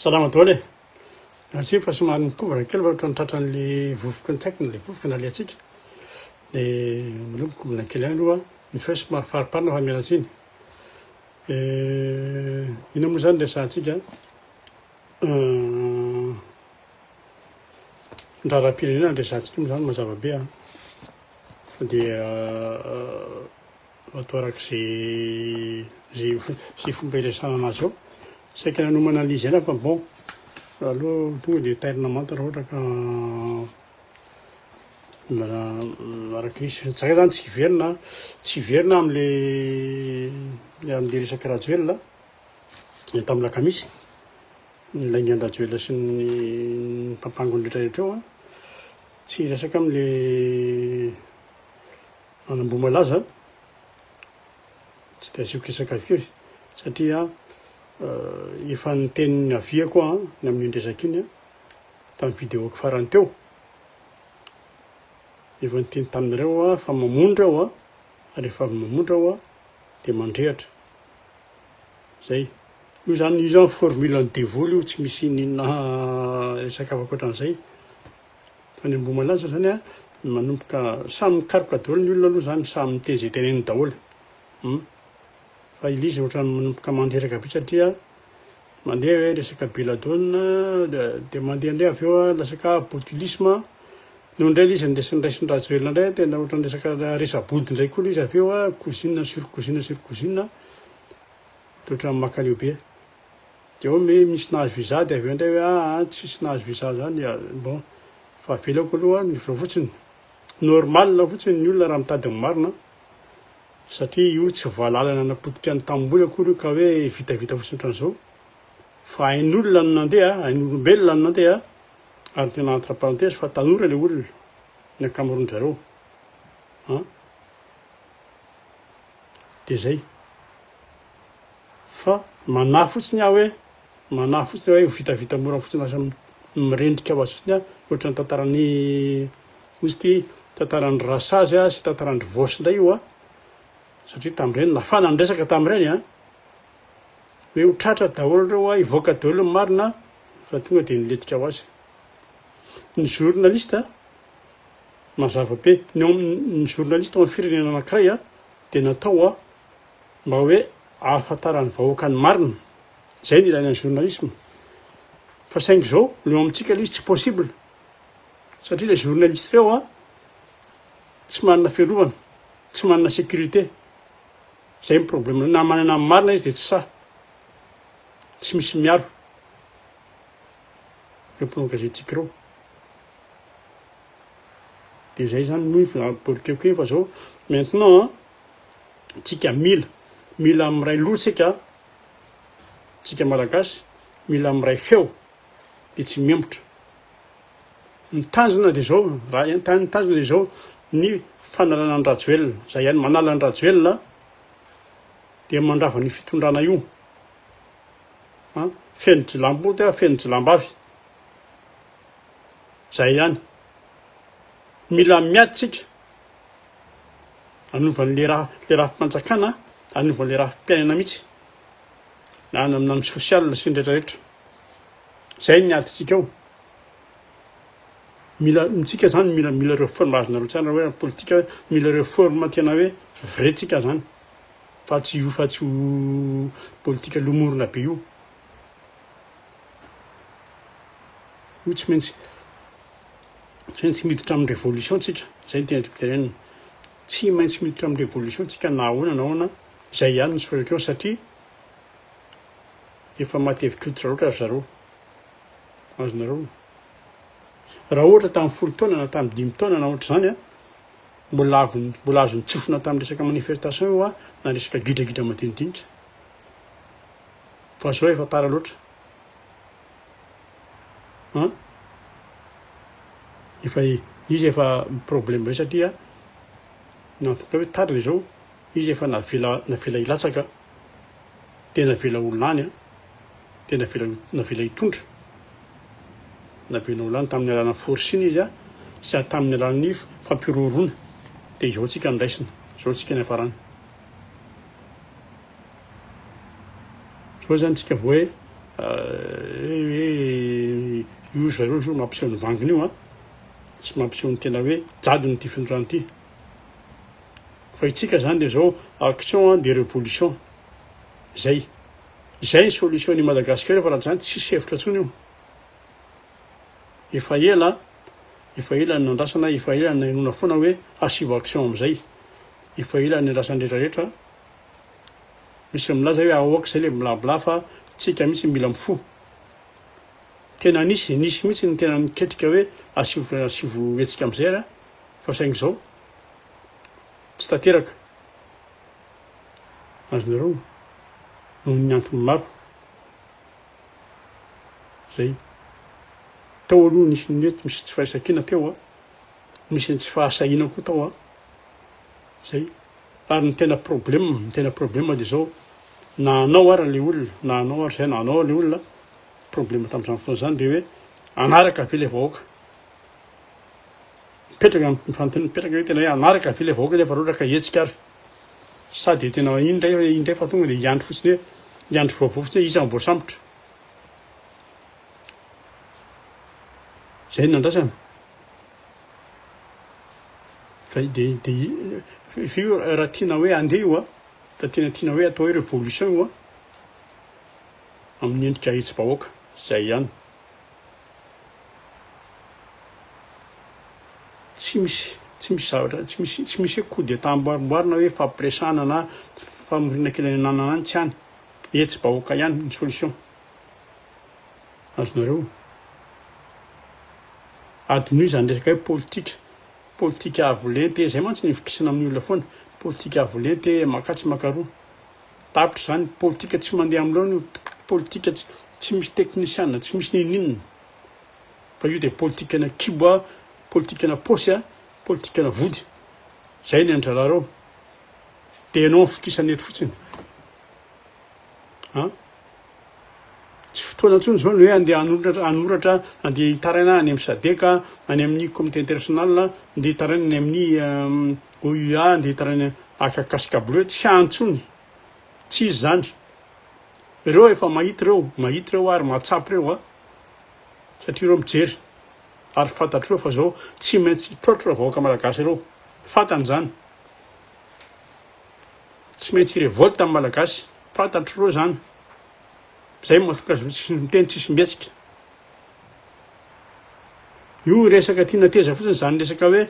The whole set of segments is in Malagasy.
Salama daholo e. Asio fa somary mikovana kely fa ohatran'ny tratran'le vovoka ny tsaikiny, le vovoka naleantsika. Dia maloha mikovana kely ihany aloha ny feo somary fariparina fa miala tsiny. Ina moa zany resahantsika raharam-pirenena ny resahantsika moa zany mazava be a. Dia atao arak'izay fomba iresana anazy ao. Saika nanomana an'izy ihany fa bon aloha tonga dia tairina manta raha ohatra ka araka isy zaka zany tsy verina amin'le resaka rajoelina tamin'ny lakamisy nilaingan'ny rajoelina sy ny mpampangony rehetrarehetra eo a tsy resaka amin'le anambomalaza tsy dia asiako resaka avy eo satria efa niteniny avia koa ny amin'ny resaka iny tamin'ny vidéoko farany teo efa niteny taminareo fa mamondra aho ary rehefa avy mamondra aho dia mandrehatra zay io zany formule ny dévolo io tsy misy ninona resaka afaka ohatran'izay fa ny ambomalaza zany manomboka samy mikaroka daholo ny olona aloha zany samy miteny izay teneny daholo fa il'izy ohatran'ny manomboka manderaka be satria mandeha hoe resaka beladonna dia mandeha indray avy eo lasaka botulisme no indray ilay izy ndraisin'ny rajoelina indray tena ohatran'ny resaka resa-body indray koa izy avy eo cousine sur cousine sur cousine ohatran'ny makaleo be dia ao misy nahazo visa dia avy eo indray hoe tsisy nahazo visa zany bon fa avelako aloha ny fotsiny normal fotsiny ny olona raha mitady ny marina satria io tsy voalalana napotika ny tamboly akory ka hoe vitavita fotsiny ohatran'izao fa hain'olona no nandeha hain'olombelona no nandeha ary tena entre parenthèse fa tanora ilay olona ny ankamaroan-jareo dia zay fa manahy fotsiny aho hoe vitavita mora fotsiny lasa mirendrika ho azy fotsiny ohatran'ny tantarany ozy ty tantarany rasazy sy tantarany vosy indray io satria tamin'ireny nafana ny resaka tamin'ireny hoe ho tratra daholo reo hivoaka daholo ny marina fa tonga dia niletika ho azy ny journaliste mazava be ny journaliste ao amin'ny firenena anankiray dia natao mba hoe ahafantarany vahoaka ny marina zay ny ilaina ny journalisme fa saingy zao leo amintsika ilay izy tsy possible satria ilay journaliste reo tsy manana fiarovana tsy manana sécurité zay ny problème na manana amin'ny marina izy dia tsy tsy misy miaro reo mponao gazetintsika reo dia zay zany moipolikeko fa zao maintenant tsika mila amiray lotsika tsika malagasy mila amiray feo dia tsy membotra ny tanjona dia zao raha ny tanjona dia zao ny fanalana ny rajoelina zay ihany manala ny rajoelina dia mandrava ny fitondrana io feno jilambo feno jilambavy zay ihany mila miadytsika anovan'le raha mpanjakana anovan'le raha mpiainana mihitsy na aminany sosial sy nrehetrarehetra zay ny adytsika ao mitsika zany mila réforme azonareo tsara hoe politika hoe mila réforme tena hoe vraitsika zany fa tsy ho politika lomorona be io tsy maintsy miditra amin'ny révolution tsika zay ny tenenena tsy maintsy miditra amin'ny révolution tsika na ahoana zay ihany ny sorehetra eo satria efa matevikoditra loatra zareo azonareo raha ohatra tamin'ny 10 taona na tamin'ny 5 taona na ohatra zany mbola azo nitsofina tamin'ny resaka manifestation io na resaka gidragidra madinidinika fa zao efa tara loatra izy efa problème be satria nantoka hoe tara le zao izy efa navela hilatsaka dia navela olona any dia navela hitondra navela olona any tamin'ny alana force iny izy sy tamin'ny alan'ny fampirorona dia izao tsika niraisina izao tsika ny afarany zao zany tsika vo hoe io zareo zao mampiseho ny vanginy io a tsy mampiseho ny tena hoe jadony ty findrano ty fa itsika zany de zao action de révolution zay ny solution ny Madagasikara fa raha zany tsisy hevitra ntsony io efa ela nandrasana efa ela nainona foana hoe asivo action am'izay efa ela ny andrasany rehetrarehetra misy milaza hoe ahoaka zay le blabla fa tsika mihitsy mila mifo tena nisy mihitsy ny tena miketrika hoe asivo etsika am'izay ra fa saingy zao tsy tanteraka azonareo noho ny antony maro zay tao aloha nisy mety misy tsy fahaisakina teo a misy ny tsy fahasahina koa tao a zay ary ny tena problème de zao na anao ara le olona na anao ara zay na anao le olona problème tamin'izany foana zany de hoe anaraka ve le vahoaka mipetraka hoe tena hoe anaraka ve le vahoaka nefa roatra ka hetsika ary sady tena indray fa tonga de hiandry fotsiny hoe hiandry vaovao fotsiny hoe iza mivoasambotra zay nandrasana fa de fio raha tiana hoe andeha io a raha tiana hoe atao hoe révolution io a amin'ny endrika hetsy-bahoaka zay ihany tsy misy zavatra tsy misy hoe coup d'état amboarimboarina hoe fampiresahana na famorina kely any anana any tsy hany hetsy-bahoaka ihany ny solution azonareo adiny io zany resaka hoe politika avolente zay mantsy nivokisana amin'ny olona foana politika avolente makatsy makaroa tapitra zany politika tsy mandeha amin'loana io politika tsy misy technicien tsy misy ninina fa io de politika na kibo politika na posy a politika na vody zay ny andrarareo de anao fikisana eto fotsiny tsy fotoana ntsony zao hoe andeha anoratra andeha hitaraina any amin'ny sadeka any amin'ny comité international andeha hitaraina any amin'ny OUA andeha hitaraina akakasika bleu tsy antsony tsy izy zany reo efa mahita reo ary mahatsapy reo a satria reo mijery ary fantatreo fa zao tsy maintsy trotro vahoaka malagasy reo fantany zany tsy maintsy révolte amin'ny malagasy fantatro reo zany zay mahatonga azy tsy miteny tsisy mietsika io resaka tiana teza fotsiny zany resaka hoe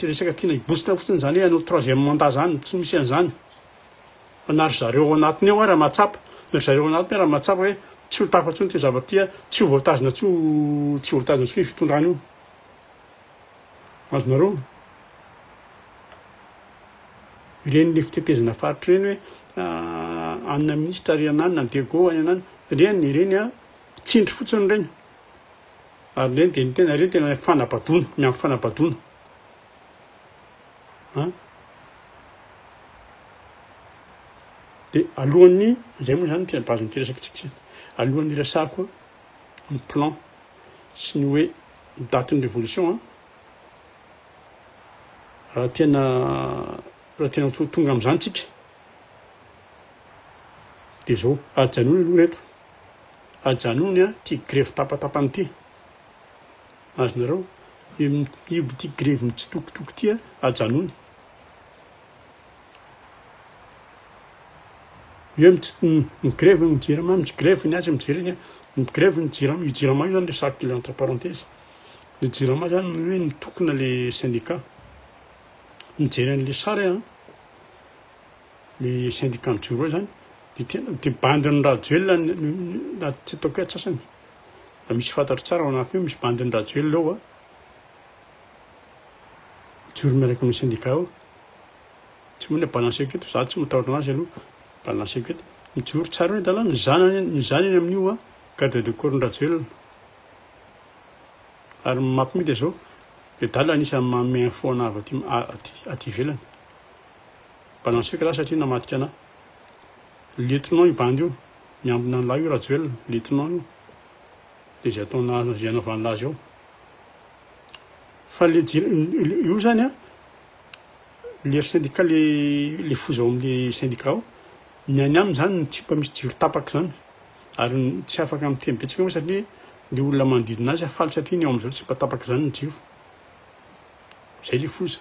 resaka tiana hibositra fotsiny zany hoe anao troisième mandat zany tsy misy an'izany nary zareo ao anatiny ao raha mahatsapa nary zareo anatiny raha mahatsapa hoe tsy ho tafatsony ty zavatrya tsy ho voatazona tsy voatazona tsy fitondrany io azonareo ireny le fitetezana faritra reny hoe anina ministra ary anany na dego any anany reny a tsindry fotsiny reny ary reny de tena reny tena fanabadona miampy fanabadona de alohan'ny zay moa zany tena baziny ty resaky tsika alohan'ny resako ny plan sy ny hoe date ny révolution raha tena tonga am'izany tsika de zao ajanony aloha reto ajanony a ty grève tapatapany ty azonareo io ty grève mitsitokotoko ty a ajanony io migrève mijirama migrève ny azy mijereny migrève ny jirama io jirama io zany le saky entre parenthèse le jirama zany hoe mitokona le syndicat mijeren'le sary le syndicat mijoro zany de bandiny rajoelona na tsy ataoko hoe atsasany misy fantatro tsara ao anatiny io misy bandiny rajoelona ao mijoro miaraka amin'ny syndicat ao tsy moa ny balance eketo za tsy matahotra anazy aloha balance eketo mijoro tsara hoe dala ny zany eny amin'io garde de corps rajoelona ary mampimity zao de dala anisany manome info anavy aty ivelany balance eka za satria namatika anahy lieutenant io bandy io miambina an'lahy io rajoelona lieutenant io de zay ataona zay anaovany lazy ao fa io zany le syndicat le foza ao amin'le syndicat ao ny any aminy zany tsy mba misy jiro tapaka zany ary tsy afaka miteny betsaka moa satria le olona manodidina azy afaly satria ny eo am'izao tsy patapaka zany ny jiro zay le foza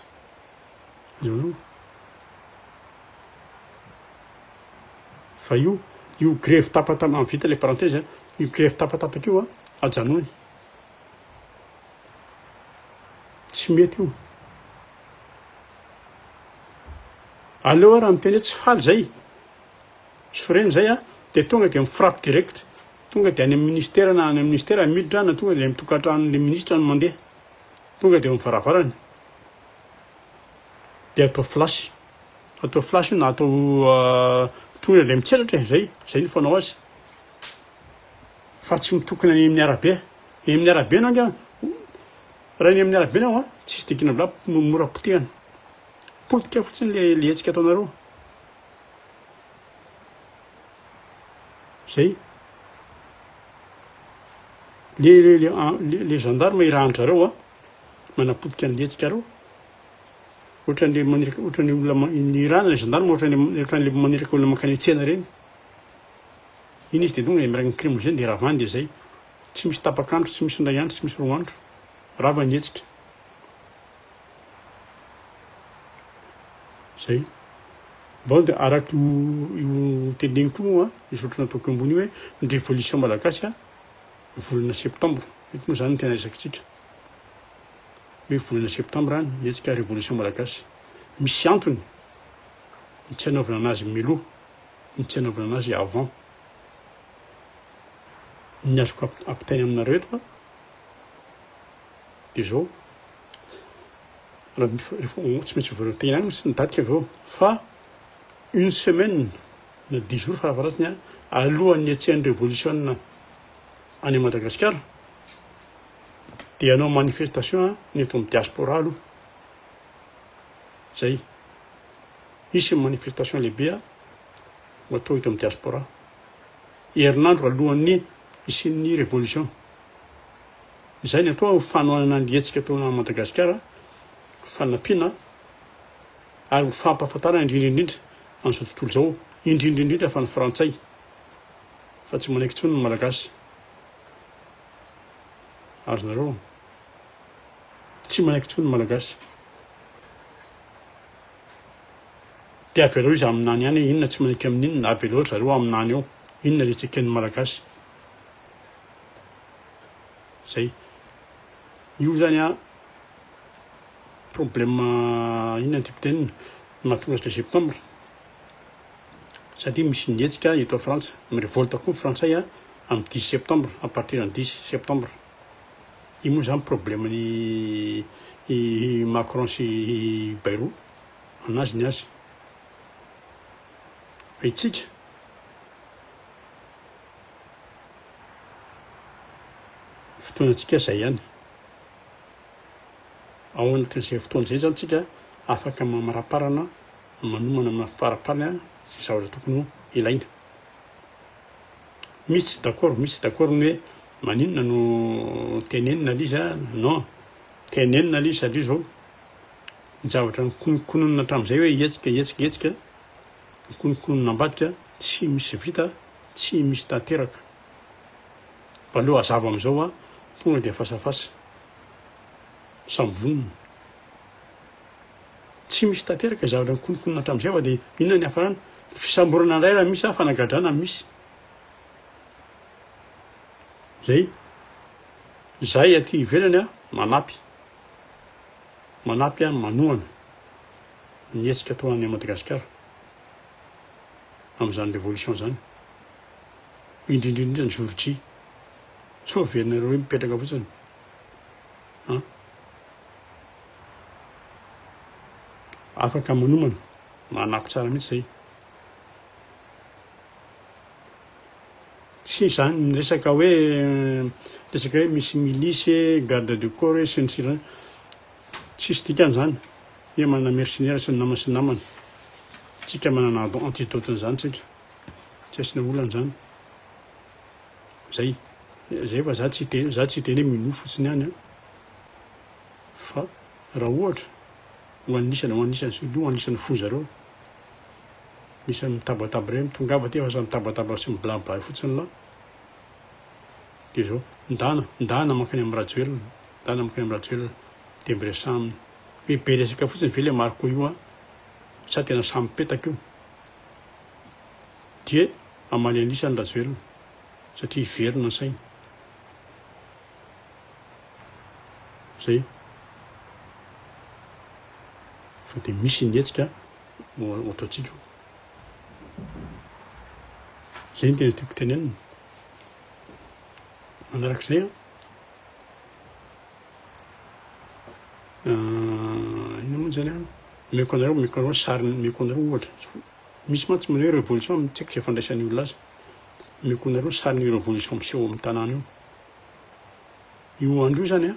fa io grefy tapatapa amin'ny vita le parenthèse io grefy tapatapaka io ajanony tsy mety io aleo raha miteny hoe tsy faly zay soreny zay de tonga de mifrappe direct tonga de any amin'ny ministère na any amin'ny ministère miditra na tonga de mitokantranon'le ministre no mandeha tonga de mivaravarany de atao flasy io na atao tonga de mitselatra zay ny fanao azy fa tsy mitokana any amin'ny arabe eny amin'ny arabe nange raha ny amin'ny arabe nao tsisy dikina bila mora potehana potika fotsiny le hetsika ataonareo zay le gendarme irahandrareo manapotika an'le hetsika reo ohatran'le maniraka ohatran'ny olona ny irana le gendarme ohatran'le maniraka olona makany tsena reny iny izy de tonga de miaraka ny crime zay de ravany de zay tsy misy tapakandro tsy misy indray andro tsy misy roa andro rava ny hetsika zay bon de araky io teneniko moa izy ohatry nataoko ambony hoe ny révolution malagasy volana septembre mety moa zany ny tena resakitsika hoe volana septembre any hetsika révolution malagasy misy antony ny tsy hanaovana anazy meloa ny tsy hanaovana anazy avant ny azoko ampitainy aminareo eto de zao rehefa tsy maintsy voategna any sy nidatika aveo fa une semaine na 10 jours farafaratsiny alohan'ny atsehan'ny révolution any Madagasikara de hanao manifestation ny eto amin'ny diaspora aloha zay isy manifestation lehibe ho atao eto amin'ny diaspora herinandro alohan'ny isin'ny révolution zay ny atao fanohanana ny hetsika atao Madagasikara fanampiana ary fampahafantarana indrindrindrindra an'izao tontolo zao indrindrindrindra fa ny frantsay fa tsy manaiky tsony ny malagasy azonareo tsy manaiky tsony ny malagasy de avy aleo izy aminany any inona tsy manaiky amin'inona avy aleo zareo aminany eo inona le tseken'ny malagasy zay io zany problème inona ny typitenina mahatonga azy le septembre satria misy ny hetsika eto frantsa mirevolte koa frantsay amin'ny 10 septembre à partir de 10 septembre io moa zany problème ny Macron sy Bayrou anazy ny azy fa itsika fotoanatsika zay ihany ao anatin'izay fotoana zay zany tsika afaka mamaraparana manomana mafaraparana sy zavatra tokony ilaina misy d'accord ny hoe maninona no tenenina alizy non tenenina alizy satria zao ny zavatra nikononkononina hatramin'izay hoe hetsika nikononkononina ambadika tsy misy vita tsy misy tanteraka fa aleo azava am'izao tonga de fasafasa samby vonona tsy misy tanteraka zavatra nikononkonona hatramin'izay fa de inona ny hafarana fisamborana indray raha misy fanagadrana misy zay aty ivelany manampy manohana ny hetsika atao any Madagasikara amin'izany révolution zany indrindrindrindra ny Georgie so verinareo hoe mipetraka fotsiny afaka manomana manako tsara mihitsy zay tsy zany resaka hoe misy milice garde de corps sy ny sirany tsisy dikany zany hoe manana mercenaire sy ny namana tsika manana antidote zany tsika tsy asina olana zany zay fa za tsy teny hoe mino fotsiny any fa raha ohatra hoanisany solo hoanisany fozareo misy mitabataba reny mitongava ty fa sa mitabataba sy miblabla fotsiny la dia zao ndana mankany amin'ny rajoelona ndana mankany amin'ny rajoelona dia miresa aminy hoe be resaka fotsiny ve le mariko io a sa tena samy petaka io dia amaly anisany rajoelona satria hiverina ny sainy zay fa dia misy ny hetsika ohatro antsika zay ny tena tiako tenenina manarak'izay ina moa zany a meko anareo sary meko anareo ohatra misy mantsy manao hoe révolution tsy haiko zay fandraisan'ny olona azy meko anareo sarin'ny révolution miseho amin'ny tanàna io andro io zany a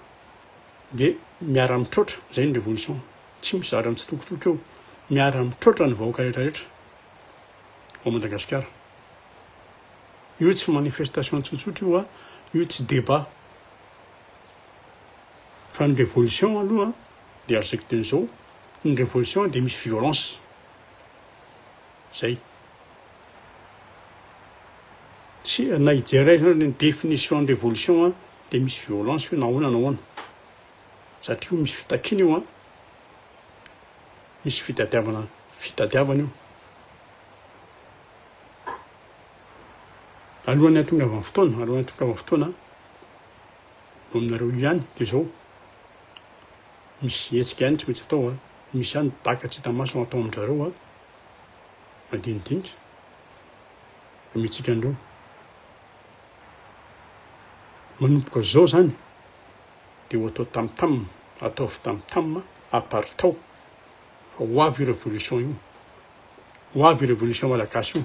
dia miara mitrotra zay ny révolution tsy misy zara mitsitokotoko eo miara mitrotra ny vahoaka rehetrarehetra ao Madagasikara io tsy manifestation tsotsotra io a io tsy débat fa ny révolution aloha dia arzaki teny zao ny révolution dia misy violence zay tsy na hijery ny définition ny révolution a dia misy violence io nahoana nahoana satria io misy fitakina io a misy fitadiavana io alohan'ny atonga avy amin'ny fotoana no aminareo io ihany dia zao misy hetsika ihany tsy maintsy atao a misy ihany takatry hitamaso atao amin'izareo a madinidinika mitsika andreo manomboka zao zany dia ho atao tamtam ataovy tamtam apartao fa ho avy io révolution io ho avy révolution malagasy io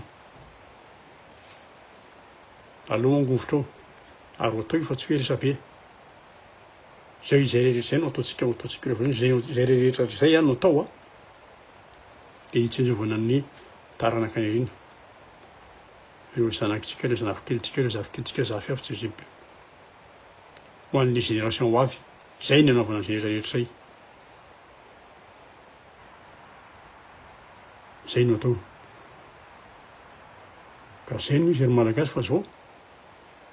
aloha angovotra ao ary ho atao io fa tsy hoe resabe zay rehetra no ataontsika révolution zay rehetra zay ihany no atao a dia hitsinjovana ny taranak'aniriana ireo zanakitsika ireo zanafikelytsika ireo zafikelytsika zafy avy tsy ziby ho an'le génération ho avy zay ny anaovana zay rehetra zay zay no atao ka zay no izy ry malagasy fa zao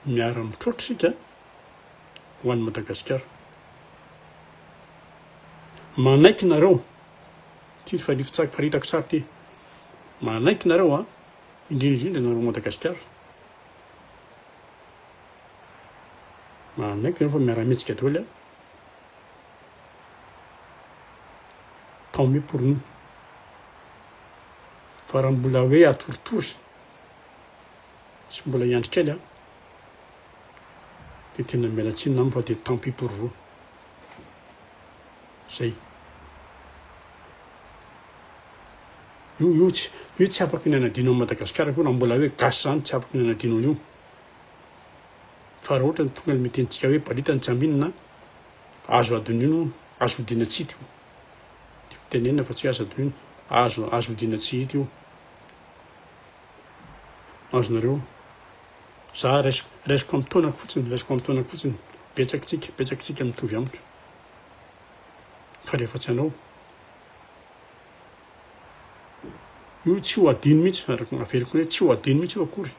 miara mitrotra sika ho an'ny Madagasikara manaiky nareo ty faritako tsara ty manaiky nareo a indrindrindra nareo Madagasikara manaiky nareo fa miara-mihetsika daholo a tant mieux pour nous fa raha mbola hoe atoritory sy mbola iandry kely a dia tena mialatsiny naminy fa dia tant pis pour vous zay io tsy afaky ny anadino amin'ny Madagasikara koa raha mbola hoe gasy zany tsy afaky ny anadino an'io fa raha ohatra ny tonga ny mitentsika hoe balita ny tsaminina azo adonino azo odina tsy hita io tiako tenenina fa tsy hoe azo adonino azo odina tsy hita io azonareo za raisiko amin'ny taonako fotsiny betsakitsika mitovy amiko fa rehefa tsy anao io tsy ho adino mihitsy averiko hoe tsy ho adino mihitsy io akory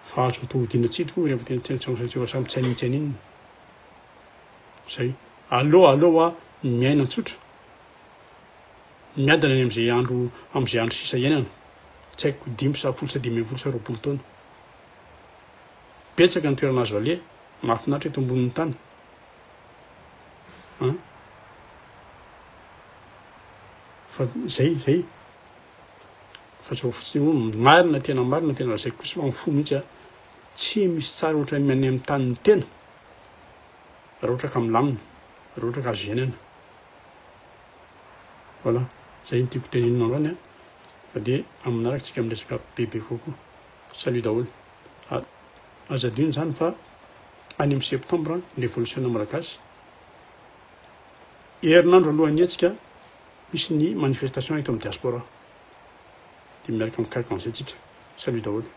fa azo atao odina tsy hita koa rehefa samy tsaninina zay aloha miaina tsotra miadana ny am'izay andro sisa iainana tsy haiko 5 sa 10 sa 12 sa 20 taona betsaka ny toerana azo ale mahafinaritra eto ambonin'ny tany fa zay fa zao fotsiny marina tena zay kosa mafo mihitsy a tsy misy tsara ohatra miany amin'ny tanyny tena raha ohatra ka milamina raha ohatra ka azo iainana voilà zay ny tiako tenenina androany a fa dia aminaraka tsika miresaka bebe kokoa salut daholo azadino zany fa any amin'ny septembre ny révolution malagasy herinandro alohan'ny hetsika misy ny manifestation eto amin'ny diaspora dia miaraka mikaroka an'izay tsika salut daholo